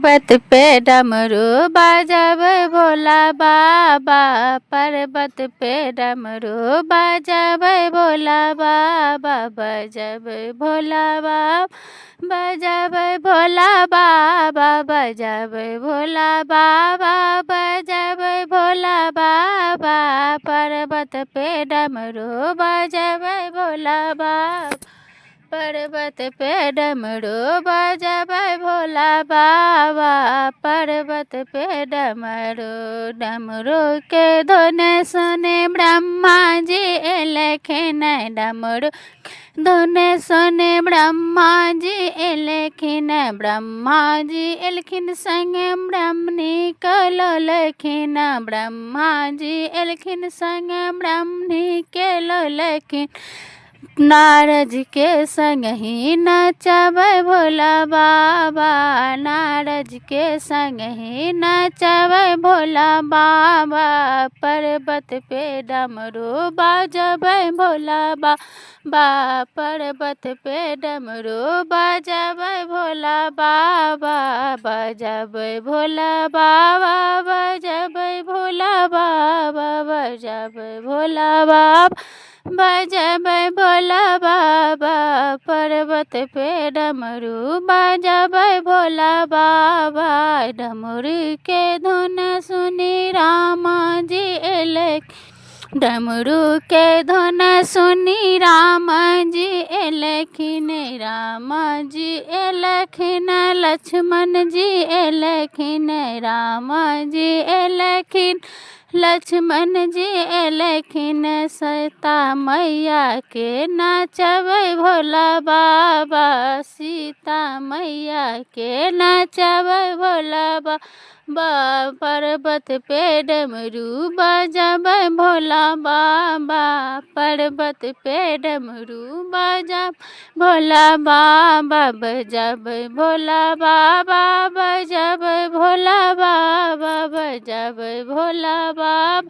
पर्वत पे डमरू बजावे भोला बाबा। पर्वत पे डमरू बजावे भोला बाबा। बजावे भोला बाबा। बजावे भोला बाबा। बजावे भोला बाबा। बजावे भोला बाबा। पर्वत पे डमरू बजावे भोला बाबा। पर्वत पे डमरू बजावे भोला बाबा। पर्वत पे डमरू के धुन सुने ब्रह्मा जी एलखिन। डमरू धुन सुने ब्रह्मा जी एलखिन। ब्रह्मा जी एलखिन संग ब्रह्मणी कलोलखिन। ब्रह्मा जी एलखिन संग ब्रह्मणी के लोलखिन। नारद के संग ही नचावे भोला बाबा। नारद के संग ही नचावे भोला बाबा। पर्वत पे डमरू बजावे भोला बाबा। पर्वत पे डमरू बजावे भोला बाबा। बजावे भोला बाबा। बजावे भोला बाबा। बजावे भोला बाबा। बजावे भोला बाबा। पर्वत पे डमरू बजावे भोला बाबा। डमरू के धुन सुनी राम जी एलखिन। डमरू के धुन सुनी राम जी एलखिन। राम जी एलखिन। लक्ष्मण जी एलखिन। राम जी एलखिन। लक्ष्मण जी एलखिन। सीता मैया के नचावे भोला बाबा। सीता मैया के नचावे भोला बाबा। पर्वत पे डमरू बजावे भोला बाबा। पर्वत पे डमरू बजावे भोला बाबा। बजावे भोला बाबा। बजावे भोला बाबा। बजावे भोला बाबा।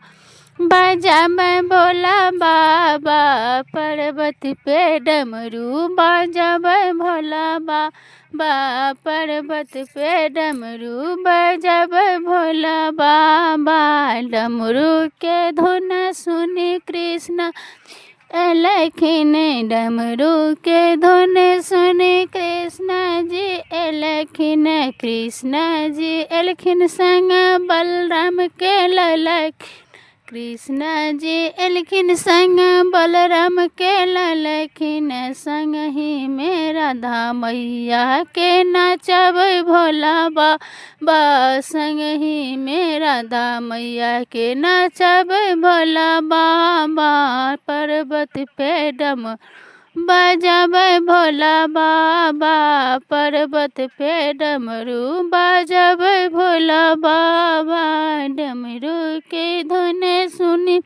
बजावे भोला बाबा। पर्वत पे डमरू बजावे भोला बाबा। पर्वत पे डमरू बजावे भोला बाबा। डमरू के धुन सुनी कृष्ण एलखिन। डमरू के धुन सुनी कृष्ण जी एलखिन। कृष्ण जी एलखिन संग बलराम के ललखिन। कृष्ण जी एलखिन संग बलराम के ललखिन। संग ही में राधा मैया के नचावे भोला बाबा। संग ही में राधा मैया के नचावे भोला बाबा। पर्वत पे डमरू बजावे भोला बाबा। पर्वत पे डमरू बजावे भोला बाबा। डमरू के धुन सुनी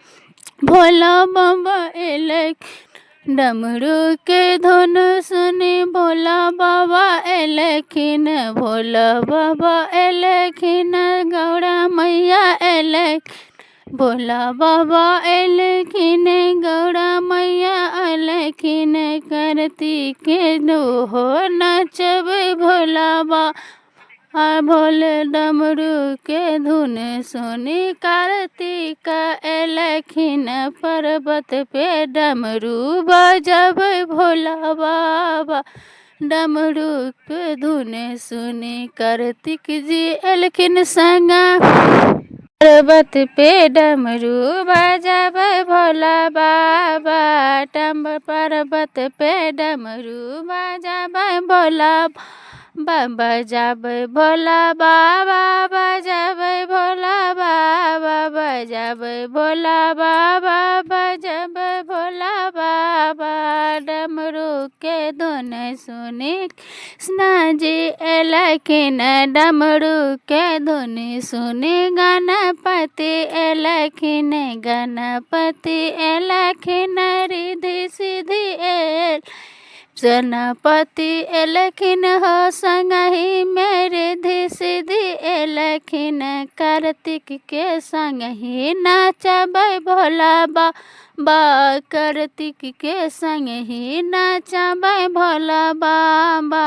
भोला बाबा एलखिन। डमरू के धुन सुनी भोला बाबा एलखिन। भोला बाबा एलखिन। गौरा मैया एलखिन। भोला बाबा एलखिन। गौरा मैया एलखिन। कार्तिक दोहो नचवे भोला बाबा। भोले डमरू के धुन सुनी कार्तिक एलखिन। पर्वत पे डमरू बजावे भोला बाबा। डमरू के धुन सुनी कार्तिक जी एलखिन संग। पर्वत पे डमरू बजावे भोला बाबा। पर्वत पे डमरू बजावे भोला बाबा। बजावे भोला बाबा। बजावे भोला बाबा। बजावे भोला बाबा। बजावे भोला बाबा। डमरू के धुन सुनी कृष्ण जी एलखिन। डमरू के धुन सुनी गणपति एलखिन। गणपति एलखिन। रिद्धि सिद्धि गणपति एलखिन हो संग ही में रिद्धि सिद्धि एलखिन। एलखिन कार्तिक के संग ही नाचबै भोला बाबा, कार्तिक के संग ही नाचबै भोला बाबा,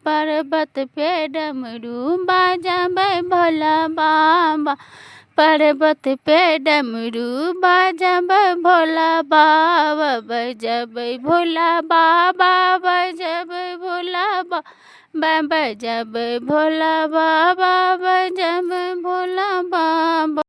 पर्वत पे डमरू बाजबै भोला बाबा, पर्वत पे डमरू बाजबै भोला बाबा, बजबै भोला बाबा, बजबै भोला बाबा, बजबै भोला बाबा, बजबै भोला बाबा।